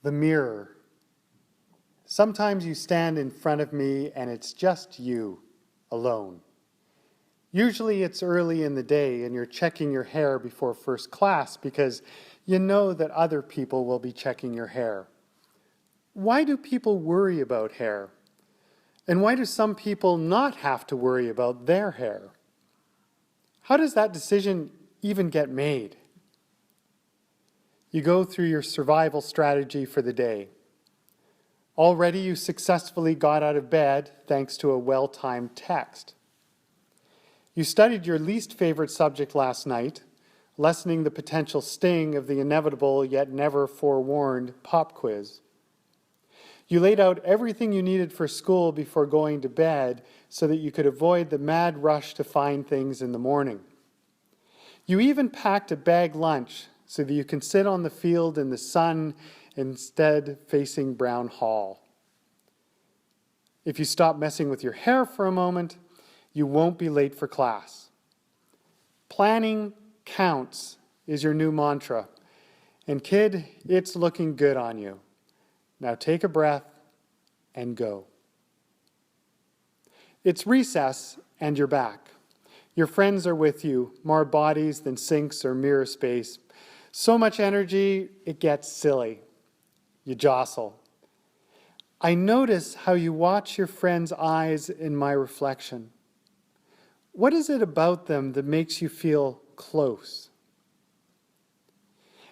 The mirror. Sometimes you stand in front of me and it's just you, alone. Usually it's early in the day and you're checking your hair before first class because you know that other people will be checking your hair. Why do people worry about hair? And why do some people not have to worry about their hair? How does that decision even get made? You go through your survival strategy for the day. Already you successfully got out of bed thanks to a well-timed text. You studied your least favorite subject last night, lessening the potential sting of the inevitable yet never forewarned pop quiz. You laid out everything you needed for school before going to bed so that you could avoid the mad rush to find things in the morning. You even packed a bag lunch so that you can sit on the field in the sun instead facing Brown Hall. If you stop messing with your hair for a moment, you won't be late for class. Planning counts is your new mantra. And kid, it's looking good on you. Now take a breath and go. It's recess and you're back. Your friends are with you, more bodies than sinks or mirror space. So much energy, it gets silly. You jostle. I notice how you watch your friend's eyes in my reflection. What is it about them that makes you feel close?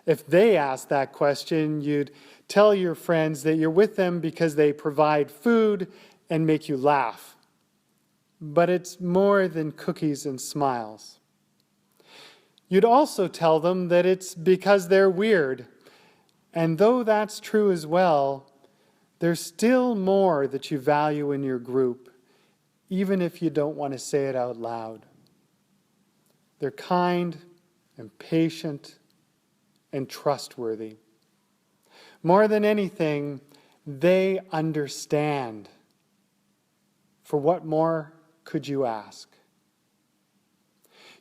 If they asked that question, you'd tell your friends that you're with them because they provide food and make you laugh. But it's more than cookies and smiles. You'd also tell them that it's because they're weird. And though that's true as well, there's still more that you value in your group, even if you don't want to say it out loud. They're kind and patient and trustworthy. More than anything, they understand. For what more could you ask?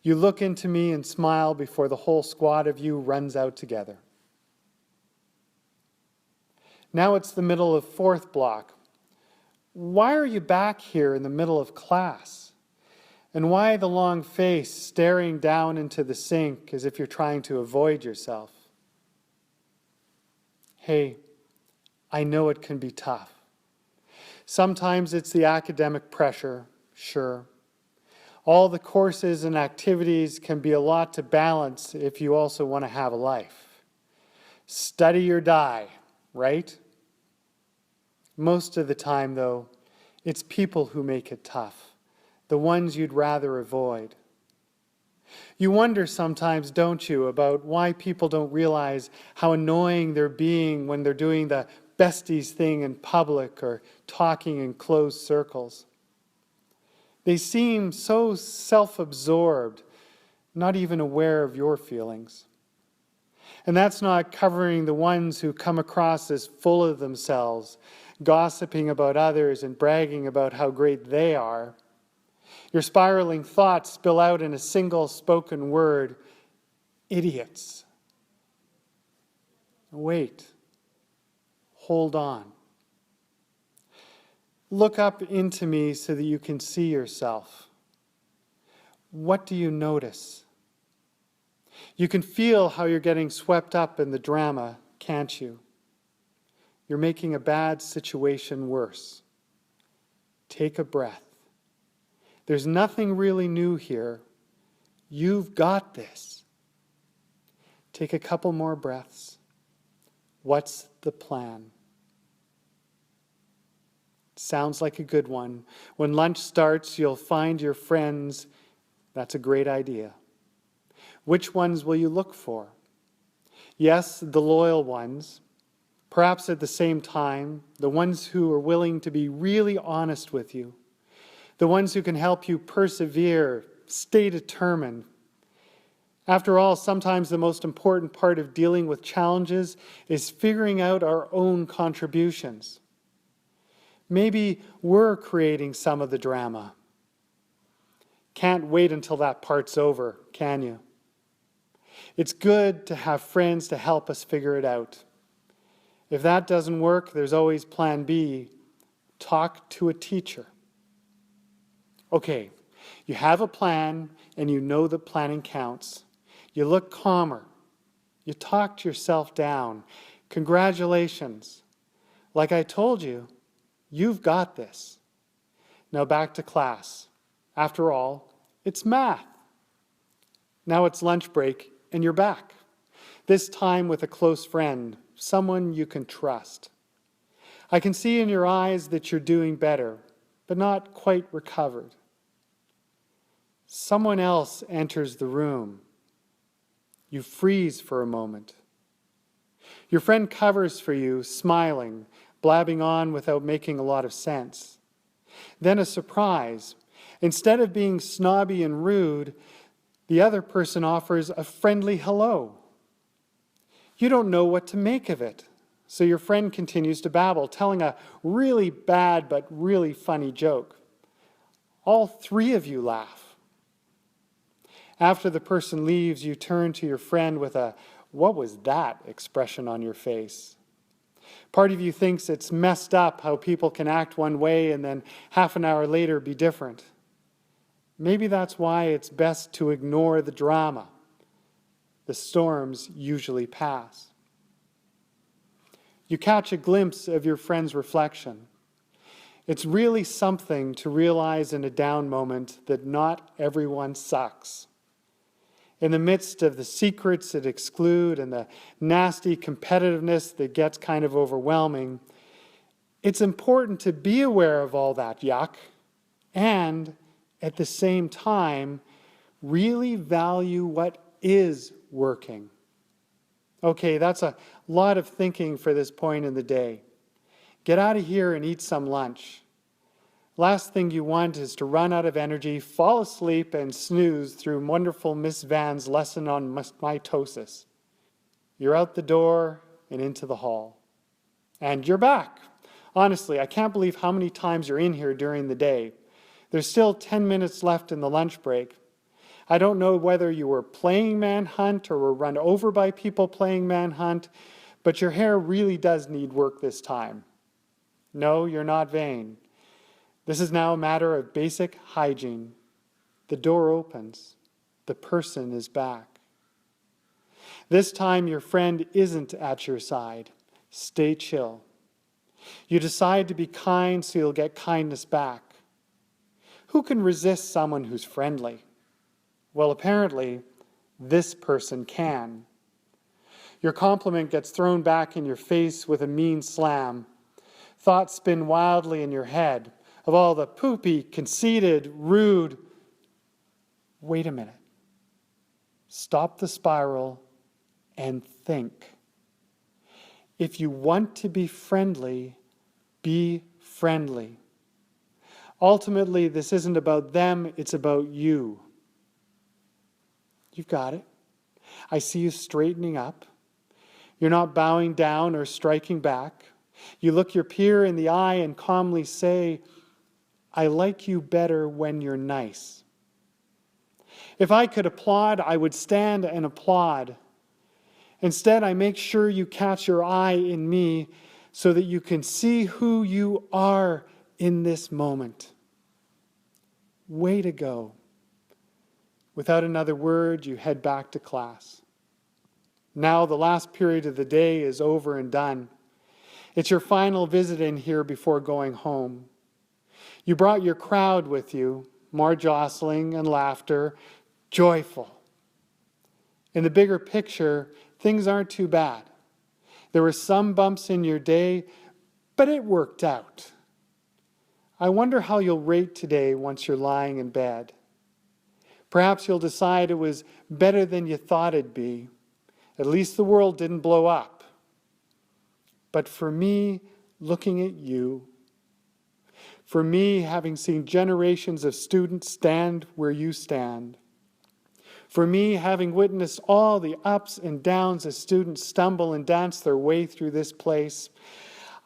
You look into me and smile before the whole squad of you runs out together. Now it's the middle of fourth block. Why are you back here in the middle of class? And why the long face staring down into the sink as if you're trying to avoid yourself? Hey, I know it can be tough. Sometimes it's the academic pressure, sure. All the courses and activities can be a lot to balance if you also want to have a life. Study or die, right? Most of the time, though, it's people who make it tough, the ones you'd rather avoid. You wonder sometimes, don't you, about why people don't realize how annoying they're being when they're doing the besties thing in public or talking in closed circles. They seem so self-absorbed, not even aware of your feelings. And that's not covering the ones who come across as full of themselves, gossiping about others and bragging about how great they are. Your spiraling thoughts spill out in a single spoken word, idiots. Wait. Hold on. Look up into me so that you can see yourself. What do you notice? You can feel how you're getting swept up in the drama, can't you? You're making a bad situation worse. Take a breath. There's nothing really new here. You've got this. Take a couple more breaths. What's the plan? Sounds like a good one. When lunch starts, you'll find your friends. That's a great idea. Which ones will you look for? Yes, the loyal ones. Perhaps at the same time, the ones who are willing to be really honest with you. The ones who can help you persevere, stay determined. After all, sometimes the most important part of dealing with challenges is figuring out our own contributions. Maybe we're creating some of the drama. Can't wait until that part's over, can you? It's good to have friends to help us figure it out. If that doesn't work, there's always plan B. Talk to a teacher. Okay, you have a plan and you know that planning counts. You look calmer. You talked yourself down. Congratulations. Like I told you, you've got this. Now back to class. After all, it's math. Now it's lunch break and you're back. This time with a close friend, someone you can trust. I can see in your eyes that you're doing better, but not quite recovered. Someone else enters the room. You freeze for a moment. Your friend covers for you, smiling, blabbing on without making a lot of sense. Then a surprise. Instead of being snobby and rude, the other person offers a friendly hello. You don't know what to make of it, so your friend continues to babble, telling a really bad but really funny joke. All three of you laugh. After the person leaves, you turn to your friend with a "what was that" expression on your face. Part of you thinks it's messed up how people can act one way and then half an hour later be different. Maybe that's why it's best to ignore the drama. The storms usually pass. You catch a glimpse of your friend's reflection. It's really something to realize in a down moment that not everyone sucks. In the midst of the secrets that exclude and the nasty competitiveness that gets kind of overwhelming, it's important to be aware of all that yuck and, at the same time, really value what is working. Okay, that's a lot of thinking for this point in the day. Get out of here and eat some lunch. Last thing you want is to run out of energy, fall asleep, and snooze through wonderful Miss Van's lesson on mitosis. You're out the door and into the hall. And you're back. Honestly, I can't believe how many times you're in here during the day. There's still 10 minutes left in the lunch break. I don't know whether you were playing manhunt or were run over by people playing manhunt, but your hair really does need work this time. No, you're not vain. This is now a matter of basic hygiene. The door opens. The person is back. This time your friend isn't at your side. Stay chill. You decide to be kind so you'll get kindness back. Who can resist someone who's friendly? Well, apparently, this person can. Your compliment gets thrown back in your face with a mean slam. Thoughts spin wildly in your head of all the poopy, conceited, rude. Wait a minute. Stop the spiral and think. If you want to be friendly, be friendly. Ultimately, this isn't about them, it's about you. You've got it. I see you straightening up. You're not bowing down or striking back. You look your peer in the eye and calmly say, I like you better when you're nice. If I could applaud, I would stand and applaud. Instead, I make sure you catch your eye in me so that you can see who you are in this moment. Way to go. Without another word, you head back to class. Now the last period of the day is over and done. It's your final visit in here before going home. You brought your crowd with you, more jostling and laughter, joyful. In the bigger picture, things aren't too bad. There were some bumps in your day, but it worked out. I wonder how you'll rate today once you're lying in bed. Perhaps you'll decide it was better than you thought it'd be. At least the world didn't blow up. But for me, looking at you, for me, having seen generations of students stand where you stand, for me, having witnessed all the ups and downs as students stumble and dance their way through this place,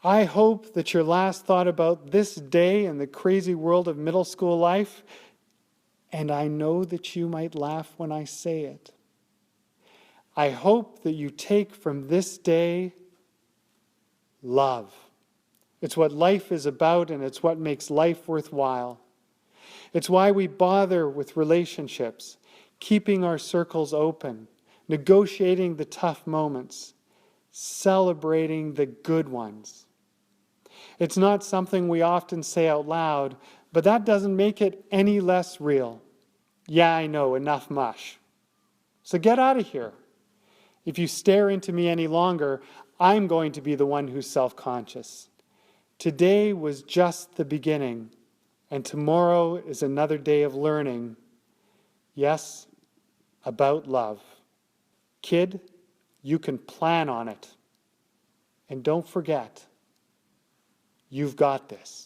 I hope that your last thought about this day in the crazy world of middle school life, and I know that you might laugh when I say it, I hope that you take from this day love. It's what life is about, and it's what makes life worthwhile. It's why we bother with relationships, keeping our circles open, negotiating the tough moments, celebrating the good ones. It's not something we often say out loud, but that doesn't make it any less real. Yeah, I know, enough mush. So get out of here. If you stare into me any longer, I'm going to be the one who's self-conscious. Today was just the beginning, and tomorrow is another day of learning. Yes, about love. Kid, you can plan on it. And don't forget, you've got this.